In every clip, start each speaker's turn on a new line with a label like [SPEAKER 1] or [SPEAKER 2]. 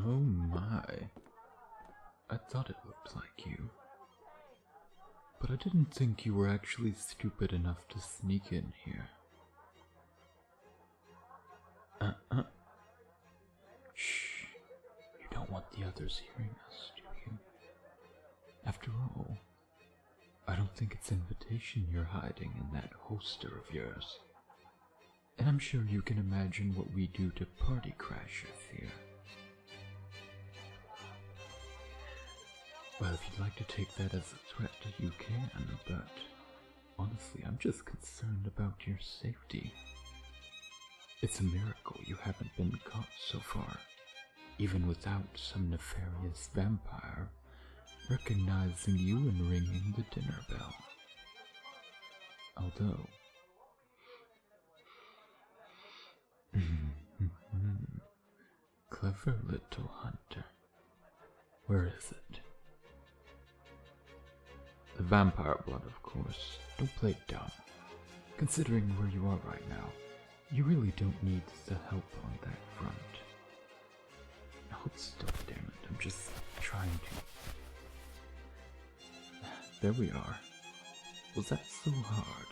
[SPEAKER 1] Oh my. I thought it looked like you. But I didn't think you were actually stupid enough to sneak in here. Shh. You don't want the others hearing us, do you? After all, I don't think it's invitation you're hiding in that holster of yours. And I'm sure you can imagine what we do to party crashers here. Well, if you'd like to take that as a threat, you can, but honestly, I'm just concerned about your safety. It's a miracle you haven't been caught so far, even without some nefarious vampire recognizing you and ringing the dinner bell. Although... Clever little hunter. Where is it? The vampire blood, of course. Don't play dumb. Considering where you are right now, you really don't need the help on that front. Hold still, damn it. I'm just trying to... There we are. Was that so hard?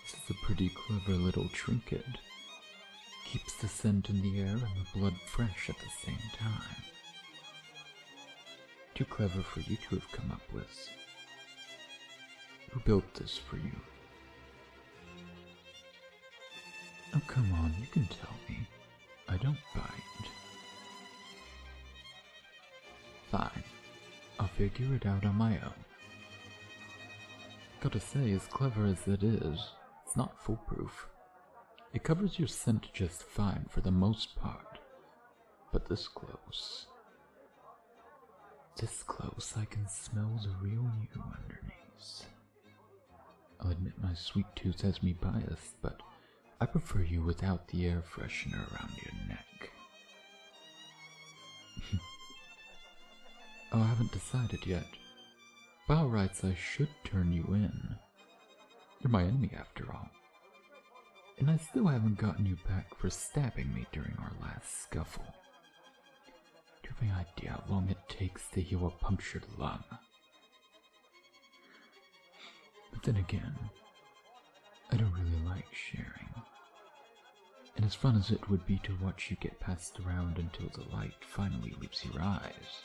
[SPEAKER 1] This is a pretty clever little trinket. Keeps the scent in the air and the blood fresh at the same time. Too clever for you to have come up with. Who built this for you? Oh, come on, you can tell me. I don't bite. Fine. I'll figure it out on my own. Gotta say, as clever as it is, it's not foolproof. It covers your scent just fine for the most part, but this close, I can smell the real you underneath. I'll admit my sweet tooth has me biased, but I prefer you without the air freshener around your neck. Oh, I haven't decided yet. By all rights, I should turn you in. You're my enemy after all. And I still haven't gotten you back for stabbing me during our last scuffle. Do you have any idea how long it takes to heal a punctured lung? But then again, I don't really like sharing. And as fun as it would be to watch you get passed around until the light finally leaves your eyes,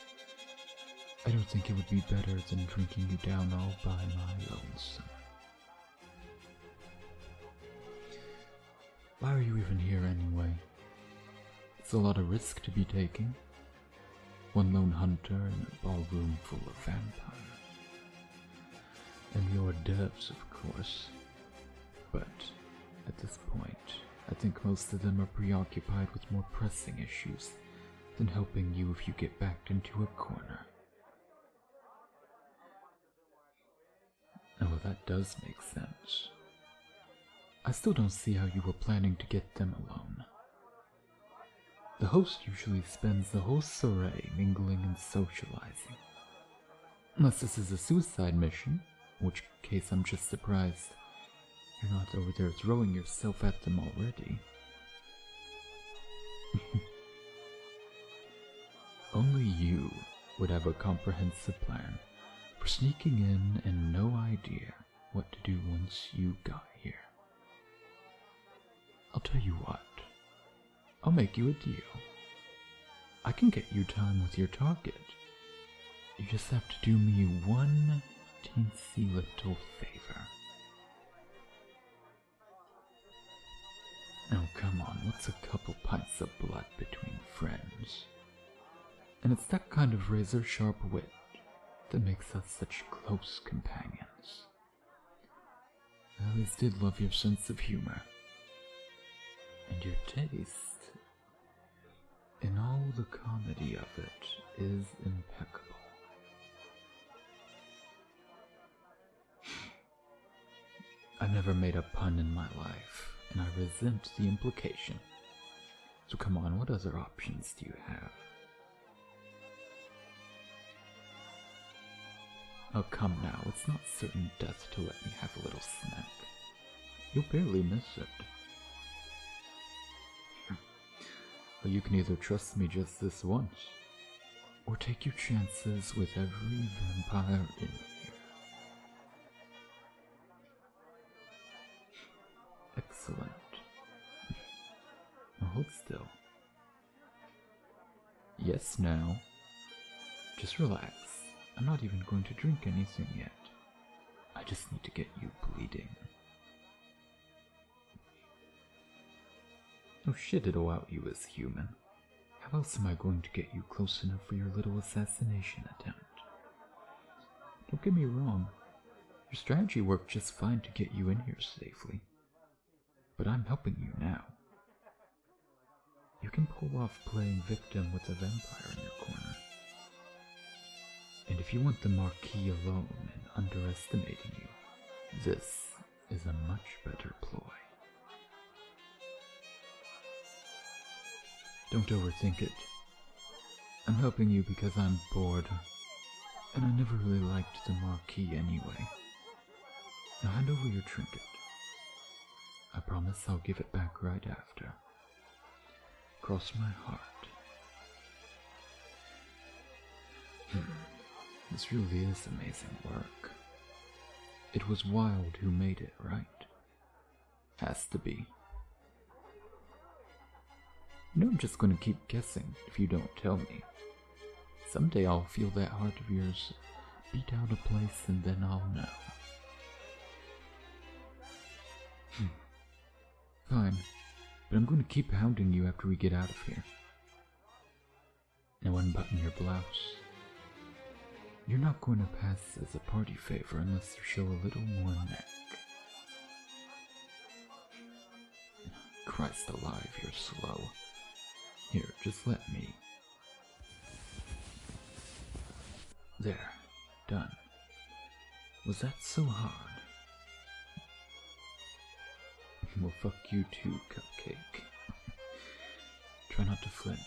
[SPEAKER 1] I don't think it would be better than drinking you down all by my lonesome. Why are you even here anyway? It's a lot of risk to be taking. One lone hunter in a ballroom full of vampires. And your devs, of course. But at this point, I think most of them are preoccupied with more pressing issues than helping you if you get backed into a corner. Oh, well, that does make sense. I still don't see how you were planning to get them alone. The host usually spends the whole soiree mingling and socializing. Unless this is a suicide mission, in which case I'm just surprised you're not over there throwing yourself at them already. Only you would have a comprehensive plan for sneaking in and no idea what to do once you got here. I'll tell you what, I'll make you a deal. I can get you time with your target. You just have to do me one teensy little favor. Oh, come on, what's a couple pints of blood between friends? And it's that kind of razor-sharp wit that makes us such close companions. I always did love your sense of humor. And your taste, in all the comedy of it, is impeccable. I've never made a pun in my life, and I resent the implication. So come on, what other options do you have? Oh, come now, it's not certain death to let me have a little snack. You'll barely miss it. But you can either trust me just this once, or take your chances with every vampire in here. Excellent. Now hold still. Yes, now. Just relax. I'm not even going to drink anything yet. I just need to get you bleeding. Oh shit, it'll out you as human. How else am I going to get you close enough for your little assassination attempt? Don't get me wrong. Your strategy worked just fine to get you in here safely. But I'm helping you now. You can pull off playing victim with a vampire in your corner. And if you want the Marquis alone and underestimating you, this is a much better ploy. Don't overthink it. I'm helping you because I'm bored, and I never really liked the Marquis anyway. Now hand over your trinket. I promise I'll give it back right after. Cross my heart. This really is amazing work. It was Wild who made it, right? Has to be. You know I'm just gonna keep guessing if you don't tell me. Someday I'll feel that heart of yours beat out of place and then I'll know. Fine, but I'm going to keep hounding you after we get out of here. Now unbutton your blouse. You're not going to pass as a party favor unless you show a little more neck. Christ alive, you're slow. Here, just let me. There, done. Was that so hard? Well, fuck you too, Cupcake. Try not to flinch.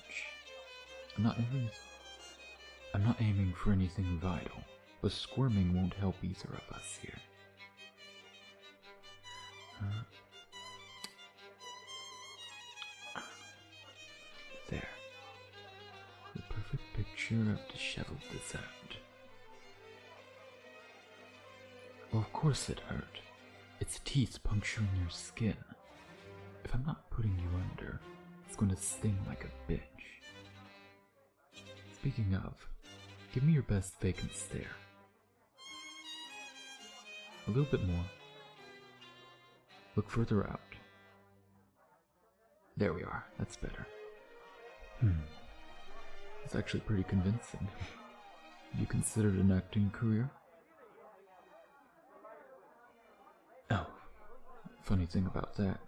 [SPEAKER 1] I'm not aiming for anything vital, but squirming won't help either of us here. There. The perfect picture of disheveled dessert. Well, of course it hurt. Its teeth puncturing your skin. If I'm not putting you under, it's going to sting like a bitch. Speaking of, give me your best vacant stare. A little bit more. Look further out. There we are, that's better. It's actually pretty convincing. Have you considered an acting career? Oh, funny thing about that,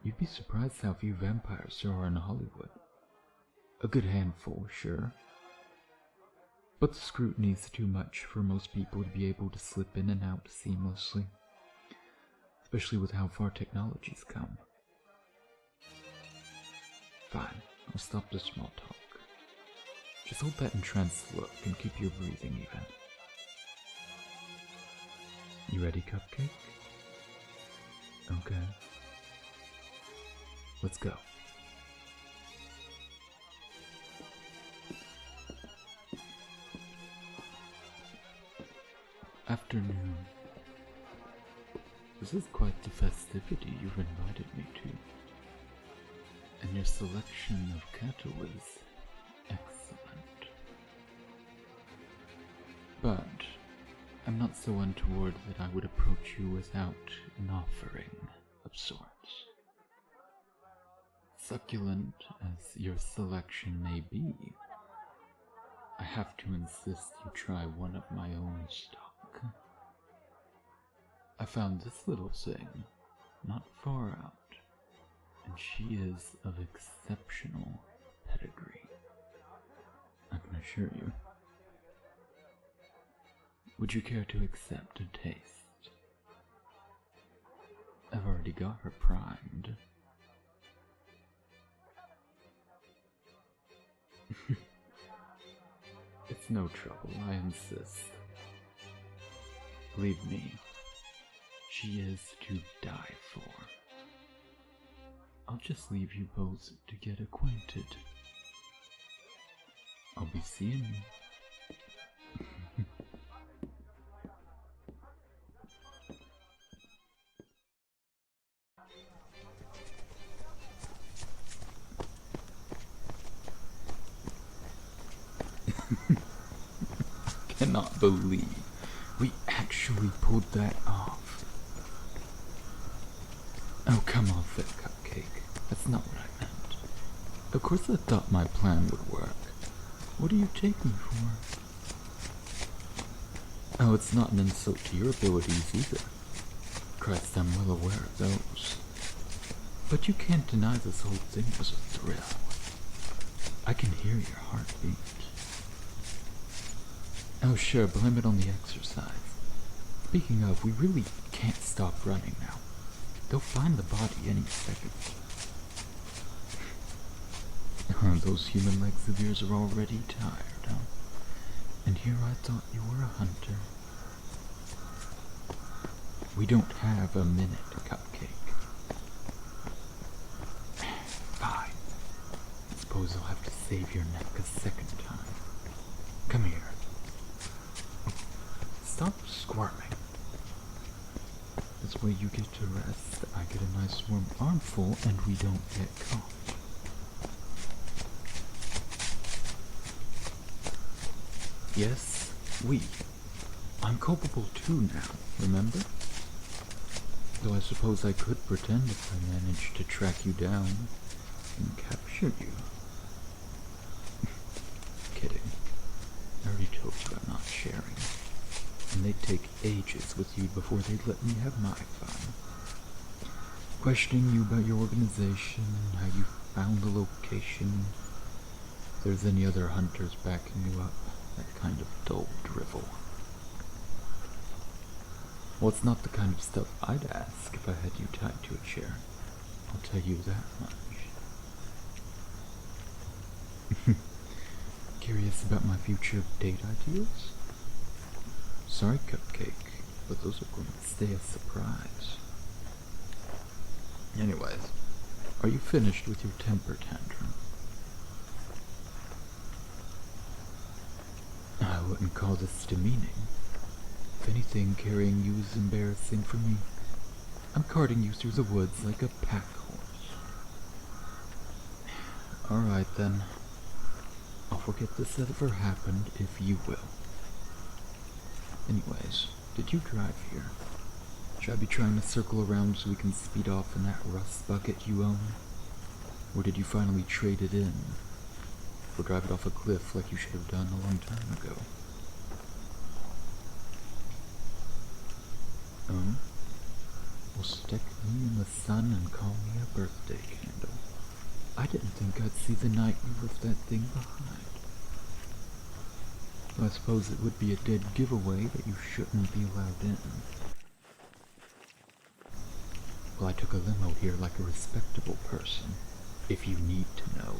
[SPEAKER 1] you'd be surprised how few vampires there are in Hollywood. A good handful, sure. But the scrutiny's too much for most people to be able to slip in and out seamlessly. Especially with how far technology's come. Fine, I'll stop the small talk. Just hold that entranced look and keep your breathing even. You ready, Cupcake? Okay. Let's go. Afternoon. This is quite the festivity you've invited me to. And your selection of cattle is excellent. But I'm not so untoward that I would approach you without an offering of sorts. Succulent as your selection may be, I have to insist you try one of my own stock. I found this little thing not far out, and she is of exceptional pedigree, I can assure you. Would you care to accept a taste? I've already got her primed. It's no trouble, I insist. Believe me, She is to die for. I'll just leave you both to get acquainted. I'll be seeing you. Cannot believe we actually pulled that off. Oh, come off it, Cupcake. That's not what I meant. Of course I thought my plan would work. What do you take me for? Oh, it's not an insult to your abilities either. Christ, I'm well aware of those. But you can't deny this whole thing was a thrill. I can hear your heartbeat. Oh sure, blame it on the exercise. Speaking of, we really can't stop running now. They'll find the body any second. Those human legs of yours are already tired, huh? And here I thought you were a hunter. We don't have a minute, Cupcake. Fine. Suppose I'll have to save your neck a second time. Come here. Stop squirming. This way you get to rest, I get a nice warm armful, and we don't get caught. Yes, we. I'm culpable too now, remember? Though I suppose I could pretend if I managed to track you down and capture you. Kidding. I already told you I'm not sharing. And they'd take ages with you before they'd let me have my fun. Questioning you about your organization, how you found the location, if there's any other hunters backing you up, that kind of dull drivel. Well, it's not the kind of stuff I'd ask if I had you tied to a chair. I'll tell you that much. Curious about my future date ideas? Sorry, Cupcake, but those are going to stay a surprise. Anyways, are you finished with your temper tantrum? I wouldn't call this demeaning. If anything, carrying you is embarrassing for me. I'm carting you through the woods like a pack horse. Alright then. I'll forget this ever happened if you will. Anyways, did you drive here? Should I be trying to circle around so we can speed off in that rust bucket you own? Or did you finally trade it in? Or drive it off a cliff like you should have done a long time ago? Oh? Well, stick me in the sun and call me a birthday candle. I didn't think I'd see the night you left that thing behind. I suppose it would be a dead giveaway that you shouldn't be allowed in. Well, I took a limo here like a respectable person, if you need to know.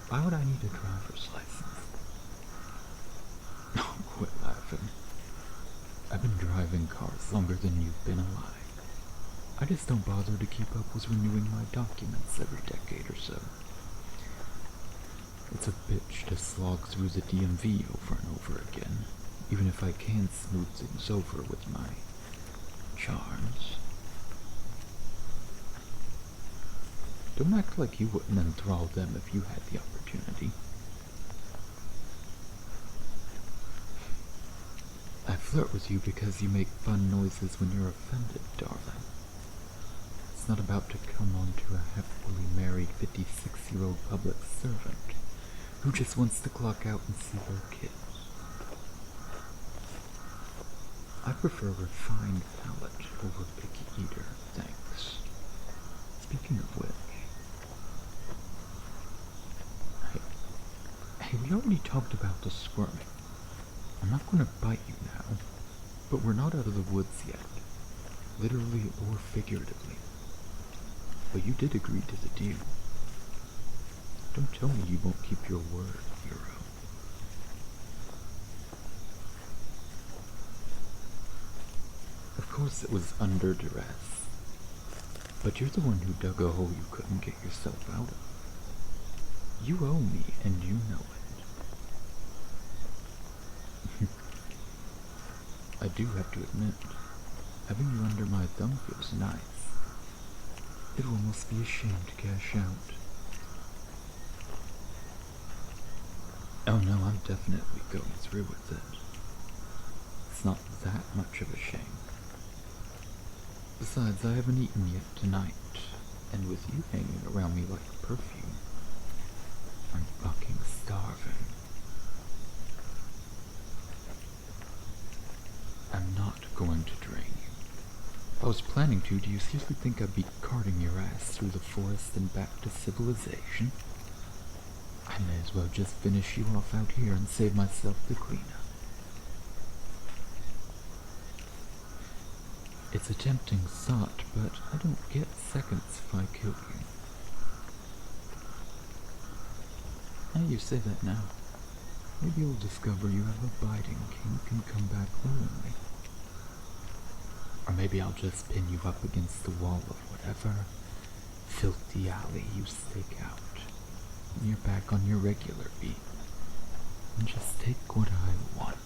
[SPEAKER 1] Why would I need a driver's license? Oh, quit laughing. I've been driving cars longer than you've been alive. I just don't bother to keep up with renewing my documents every decade or so. It's a bitch to slog through the DMV over and over again, even if I can smooth things over with my charms. Don't act like you wouldn't enthrall them if you had the opportunity. I flirt with you because you make fun noises when you're offended, darling. It's not about to come on to a happily married 56-year-old public servant who just wants to clock out and see their kids. I prefer refined palate over picky eater, thanks. Speaking of which... Hey, we already talked about the squirming. I'm not going to bite you now, but we're not out of the woods yet, literally or figuratively. But you did agree to the deal. Don't tell me you won't keep your word, hero. course it was under duress. But you're the one who dug a hole you couldn't get yourself out of. You owe me, and you know it. I do have to admit, having you under my thumb feels nice. It'll almost be a shame to cash out. Oh no, I'm definitely going through with it. It's not that much of a shame. Besides, I haven't eaten yet tonight, and with you hanging around me like perfume, I'm fucking starving. I'm not going to drain you. If I was planning to, do you seriously think I'd be carting your ass through the forest and back to civilization? I may as well just finish you off out here and save myself the cleanup. It's a tempting thought, but I don't get seconds if I kill you. Now you say that now. Maybe you'll discover you have a biting kink and come back willingly. Or maybe I'll just pin you up against the wall of whatever filthy alley you stake out. And you're back on your regular beat. And just take what I want.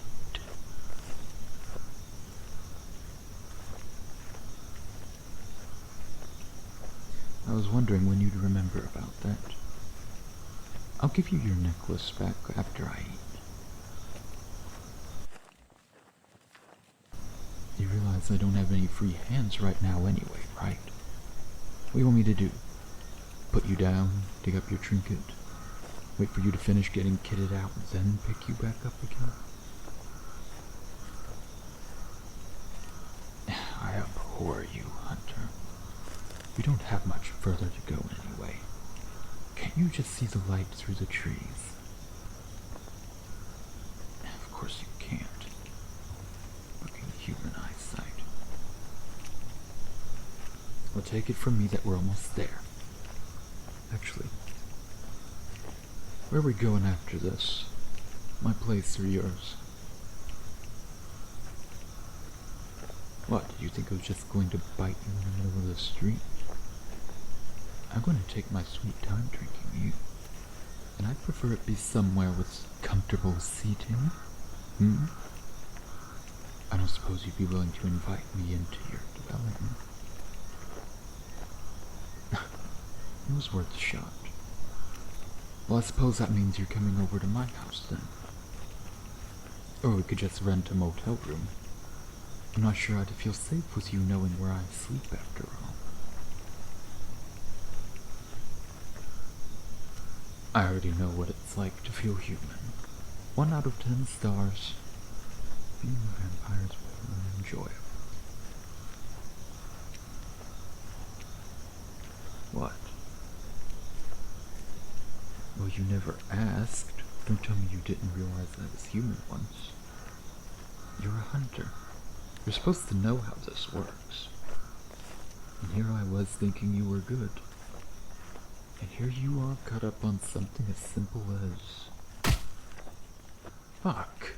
[SPEAKER 1] I was wondering when you'd remember about that. I'll give you your necklace back after I eat. You realize I don't have any free hands right now anyway, right? What do you want me to do? Put you down, dig up your trinket, wait for you to finish getting kitted out, and then pick you back up again? I abhor you, Hunter. We don't have much further to go anyway. Can't you just see the light through the trees? Of course you can't. Fucking human eyesight. Well, take it from me that we're almost there. Actually, where are we going after this? My place or yours? What, did you think I was just going to bite you in the middle of the street? I'm going to take my sweet time drinking you. And I'd prefer it be somewhere with comfortable seating. I don't suppose you'd be willing to invite me into your dwelling. It was worth a shot. Well, I suppose that means you're coming over to my house then. Or we could just rent a motel room. I'm not sure I'd feel safe with you knowing where I sleep after all. I already know what it's like to feel human. 1 out of 10 stars. Being a vampire is very enjoyable. What? Well, you never asked. Don't tell me you didn't realize I was human once. You're a hunter. You're supposed to know how this works. And here I was thinking you were good. And here you are caught up on something as simple as... Fuck.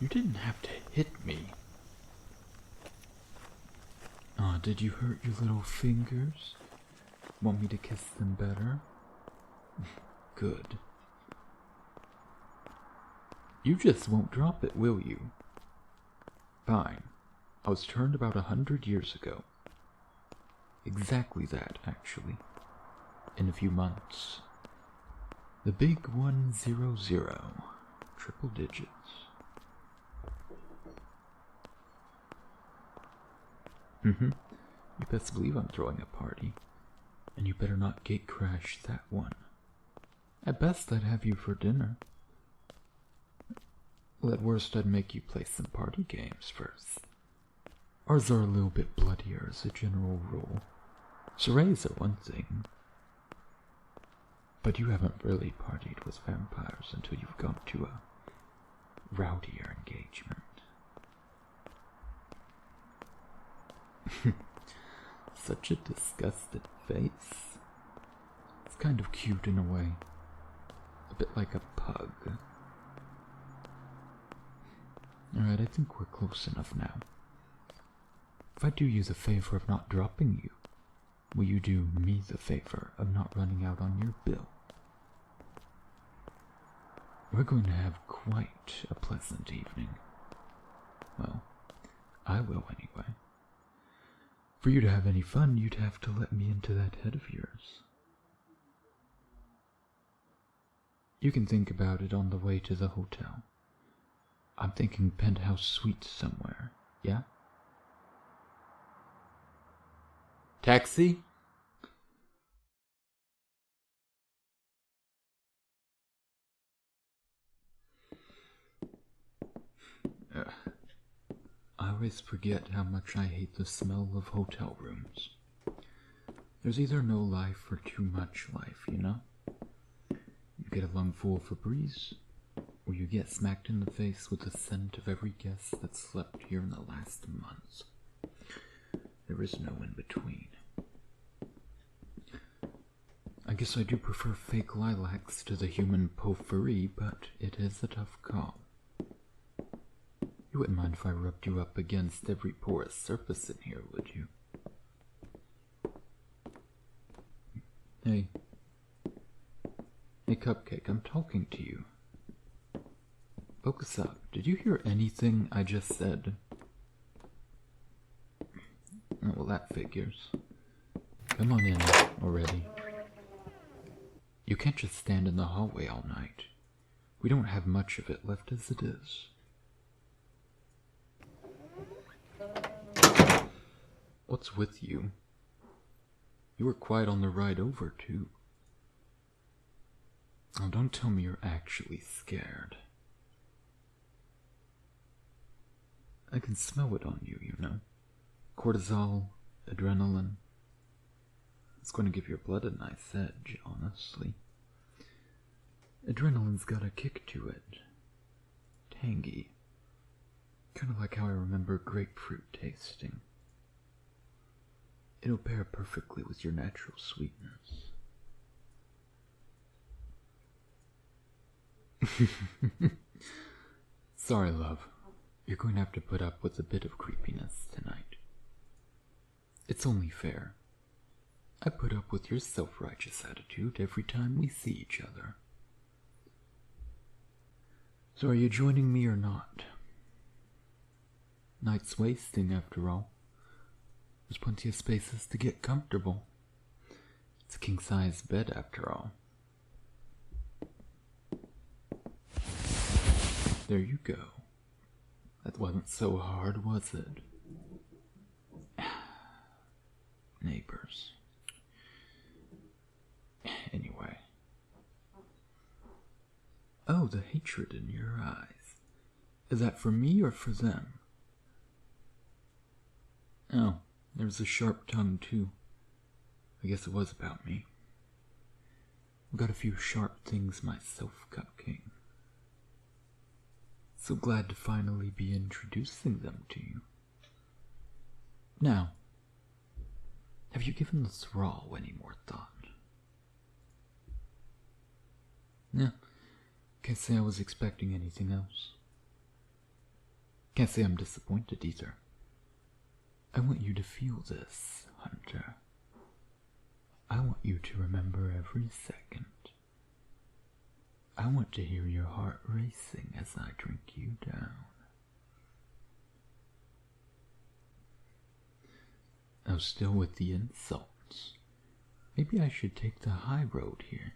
[SPEAKER 1] You didn't have to hit me. Aw, did you hurt your little fingers? Want me to kiss them better? Good. You just won't drop it, will you? Fine. I was turned about 100 years ago. Exactly that, actually. In a few months. The big 100. Triple digits. You best believe I'm throwing a party. And you better not gate crash that one. At best, I'd have you for dinner. Well, at worst, I'd make you play some party games first. Ours are a little bit bloodier as a general rule. Soirees are one thing. But you haven't really partied with vampires until you've gone to a rowdier engagement. Such a disgusted face. It's kind of cute in a way. A bit like a pug. Alright, I think we're close enough now. If I do you the favor of not dropping you, will you do me the favor of not running out on your bill? We're going to have quite a pleasant evening. Well, I will anyway. For you to have any fun, you'd have to let me into that head of yours. You can think about it on the way to the hotel. I'm thinking penthouse suite somewhere, yeah? Taxi? I always forget how much I hate the smell of hotel rooms. There's either no life or too much life, you know? You get a lungful of Febreze, or you get smacked in the face with the scent of every guest that slept here in the last months. There is no in between. I guess I do prefer fake lilacs to the human potpourri, but it is a tough call. You wouldn't mind if I rubbed you up against every porous surface in here, would you? Hey. Hey, Cupcake, I'm talking to you. Focus up. Did you hear anything I just said? Oh, well, that figures. Come on in already. You can't just stand in the hallway all night. We don't have much of it left as it is. What's with you? You were quiet on the ride over, too. Oh, don't tell me you're actually scared. I can smell it on you, you know. Cortisol, adrenaline. It's going to give your blood a nice edge, honestly. Adrenaline's got a kick to it. Tangy. Kind of like how I remember grapefruit tasting. It'll pair perfectly with your natural sweetness. Sorry, love. You're going to have to put up with a bit of creepiness tonight. It's only fair. I put up with your self-righteous attitude every time we see each other. So are you joining me or not? Night's wasting, after all. There's plenty of spaces to get comfortable. It's a king-size bed, after all. There you go. That wasn't so hard, was it? Neighbors. Anyway. Oh, the hatred in your eyes. Is that for me or for them? Oh, there's a sharp tongue, too. I guess it was about me. I've got a few sharp things myself, Cupcake. So glad to finally be introducing them to you. Now, have you given the thrall any more thought? Yeah, can't say I was expecting anything else. Can't say I'm disappointed either. I want you to feel this, Hunter. I want you to remember every second. I want to hear your heart racing as I drink you down. Now, still with the insults. Maybe I should take the high road here.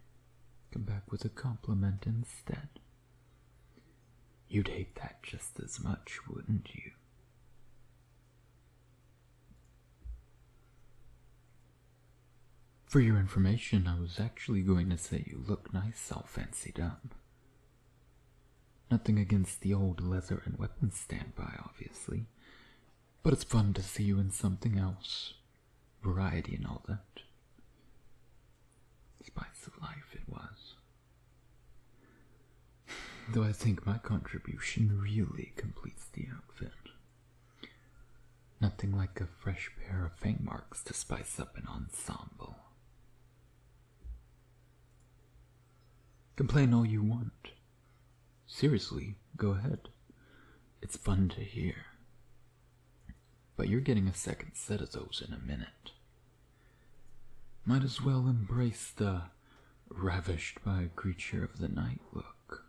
[SPEAKER 1] Come back with a compliment instead. You'd hate that just as much, wouldn't you? For your information, I was actually going to say you look nice all fancied up. Nothing against the old leather and weapons standby, obviously. But it's fun to see you in something else. Variety and all that. Spice of life it was. Though I think my contribution really completes the outfit. Nothing like a fresh pair of fang marks to spice up an ensemble. Complain all you want. Seriously, go ahead. It's fun to hear. but you're getting a second set of those in a minute. Might as well embrace the ravished by a creature of the night look.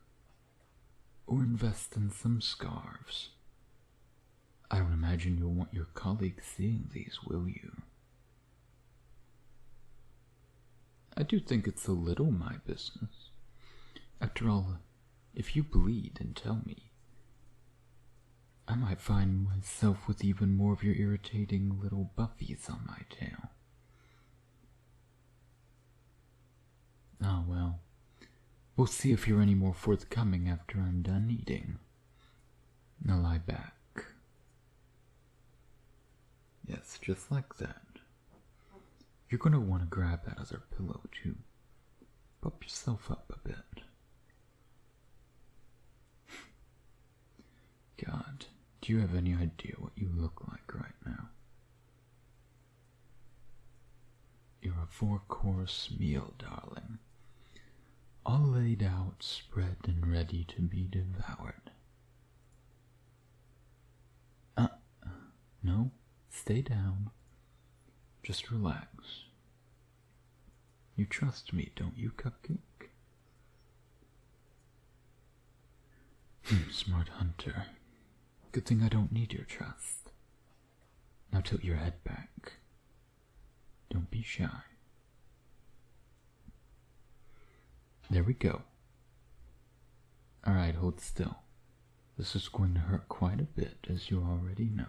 [SPEAKER 1] Or invest in some scarves. I don't imagine you'll want your colleagues seeing these, will you? I do think it's a little my business. After all, if you bleed and tell me, I might find myself with even more of your irritating little buffies on my tail. Ah, well, we'll see if you're any more forthcoming after I'm done eating. Now lie back. Yes, just like that. You're gonna want to grab that other pillow too. Pop yourself up a bit. God, do you have any idea what you look like right now? You're a 4-course meal, darling. All laid out, spread, and ready to be devoured. No, stay down. Just relax. You trust me, don't you, Cupcake? Smart hunter. Good thing I don't need your trust. Now tilt your head back. Don't be shy. There we go. Alright, hold still. This is going to hurt quite a bit, as you already know.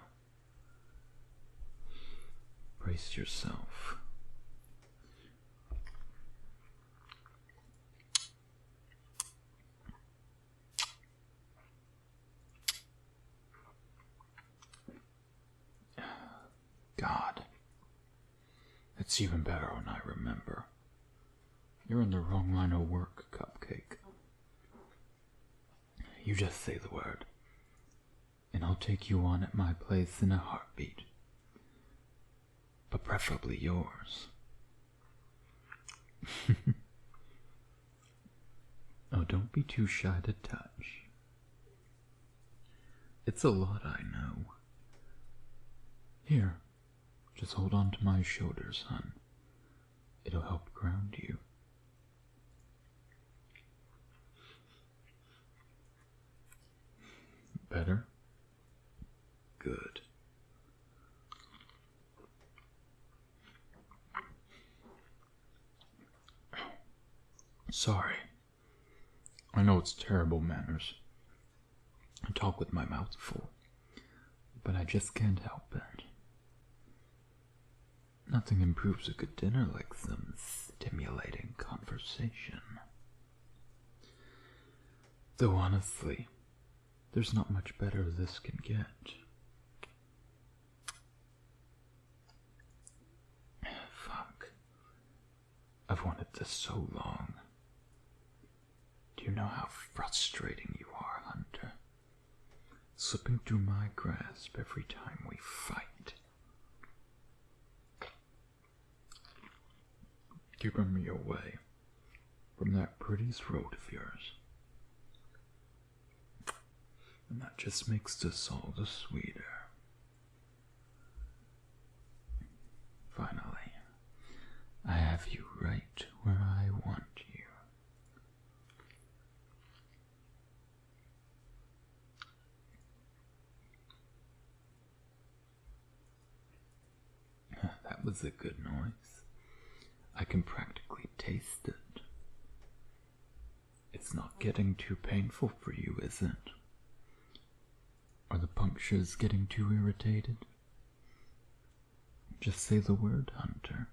[SPEAKER 1] Brace yourself. God. It's even better when I remember. You're in the wrong line of work, Cupcake. You just say the word, and I'll take you on at my place in a heartbeat. But preferably yours. Oh, don't be too shy to touch. It's a lot, I know. Here, just hold on to my shoulders, hon. It'll help ground you. Better? Good. Sorry. I know it's terrible manners. I talk with my mouth full, but I just can't help it. Nothing improves a good dinner like some stimulating conversation. Though honestly, there's not much better this can get. Fuck. I've wanted this so long. Do you know how frustrating you are, Hunter? Slipping through my grasp every time we fight. Keeping me away from that pretty throat of yours. And that just makes this all the sweeter. Finally, I have you right where I want you. That was a good noise. I can practically taste it. It's not getting too painful for you, is it? Are the punctures getting too irritated? Just say the word, Hunter.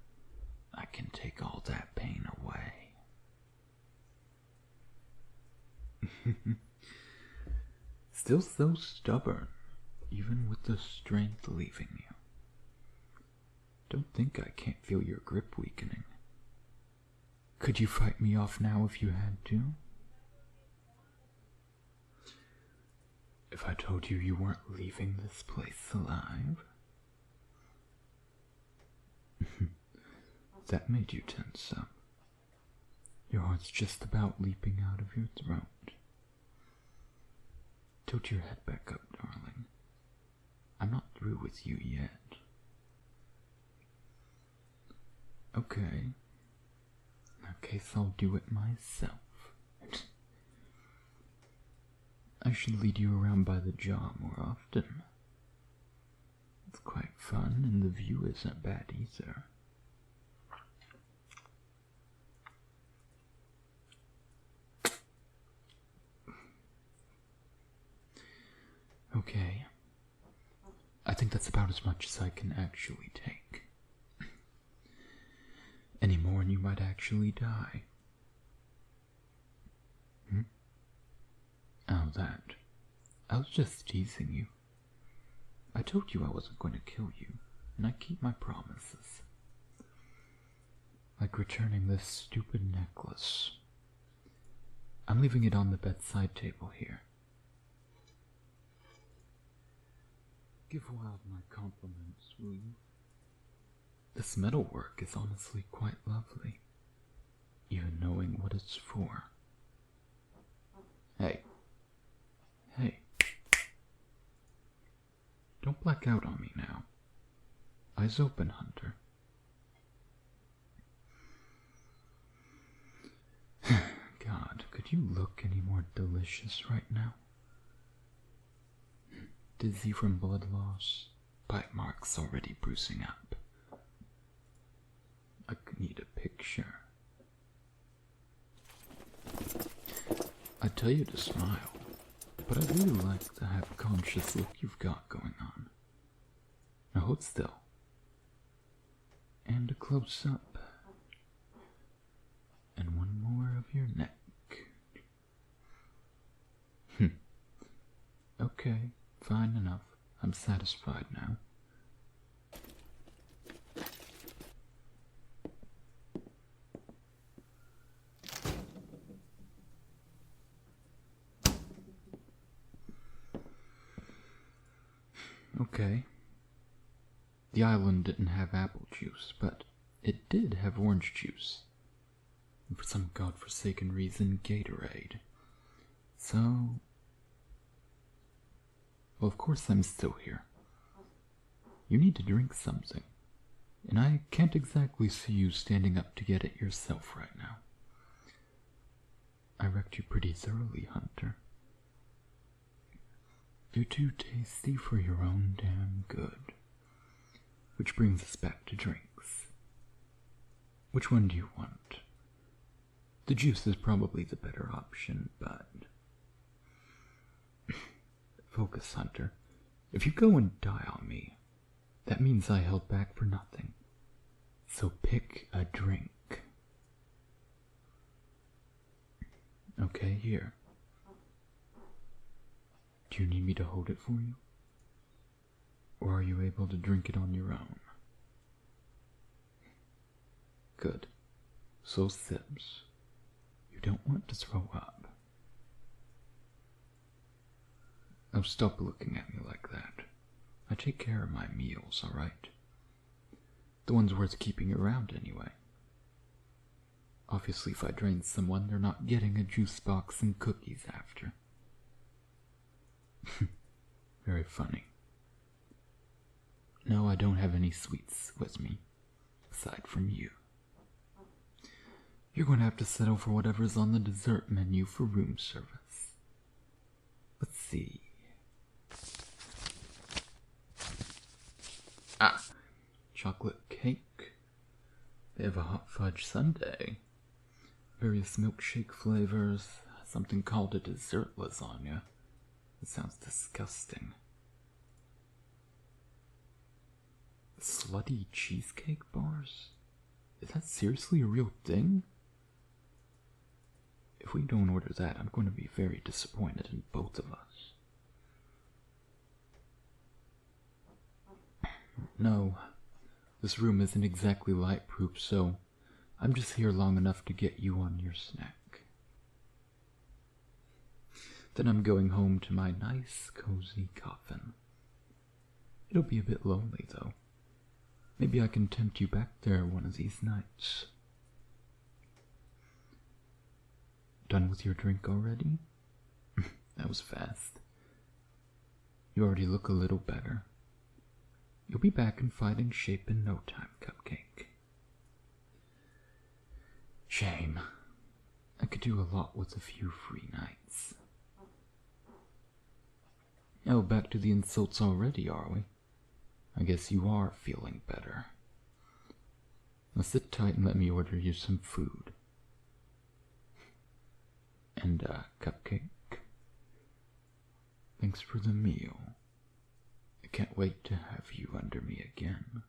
[SPEAKER 1] I can take all that pain away. Still so stubborn, even with the strength leaving you. Don't think I can't feel your grip weakening. Could you fight me off now if you had to? If I told you you weren't leaving this place alive? That made you tense up. Your heart's just about leaping out of your throat. Tilt your head back up, darling. I'm not through with you yet. Okay. In that case, I'll do it myself. I should lead you around by the jaw more often. It's quite fun, and the view isn't bad either. Okay. I think that's about as much as I can actually take. Any more and you might actually die. Oh, that. I was just teasing you. I told you I wasn't going to kill you, and I keep my promises. Like returning this stupid necklace. I'm leaving it on the bedside table here. Give Wild my compliments, will you? This metalwork is honestly quite lovely, even knowing what it's for. Hey. Don't black out on me now. Eyes open, Hunter. God, could you look any more delicious right now? Dizzy from blood loss, bite marks already bruising up. I could need a picture. I tell you to smile, but I really like the half-conscious look you've got going on. Now hold still. And a close-up. And one more of your neck. Okay, fine enough. I'm satisfied now. Okay. The island didn't have apple juice, but it did have orange juice. And for some godforsaken reason, Gatorade. So... well, of course I'm still here. You need to drink something. And I can't exactly see you standing up to get it yourself right now. I wrecked you pretty thoroughly, Hunter. You're too tasty for your own damn good. Which brings us back to drinks. Which one do you want? The juice is probably the better option, but... Focus, Hunter. If you go and die on me, that means I held back for nothing. So pick a drink. Okay, here. Do you need me to hold it for you? Or are you able to drink it on your own? Good. So sips. You don't want to throw up. Oh, stop looking at me like that. I take care of my meals, alright? The ones worth keeping around, anyway. Obviously, if I drain someone, they're not getting a juice box and cookies after. Very funny. No, I don't have any sweets with me, aside from you. You're going to have to settle for whatever's on the dessert menu for room service. Let's see. Chocolate cake. They have a hot fudge sundae. Various milkshake flavors. Something called a dessert lasagna. It sounds disgusting. Slutty cheesecake bars? Is that seriously a real thing? If we don't order that, I'm going to be very disappointed in both of us. No, this room isn't exactly light-proof, so I'm just here long enough to get you on your snack. Then I'm going home to my nice, cozy coffin. It'll be a bit lonely, though. Maybe I can tempt you back there one of these nights. Done with your drink already? That was fast. You already look a little better. You'll be back in fighting shape in no time, Cupcake. Shame. I could do a lot with a few free nights. Oh, back to the insults already, are we? I guess you are feeling better. Now sit tight and let me order you some food. And, Cupcake, thanks for the meal. I can't wait to have you under me again.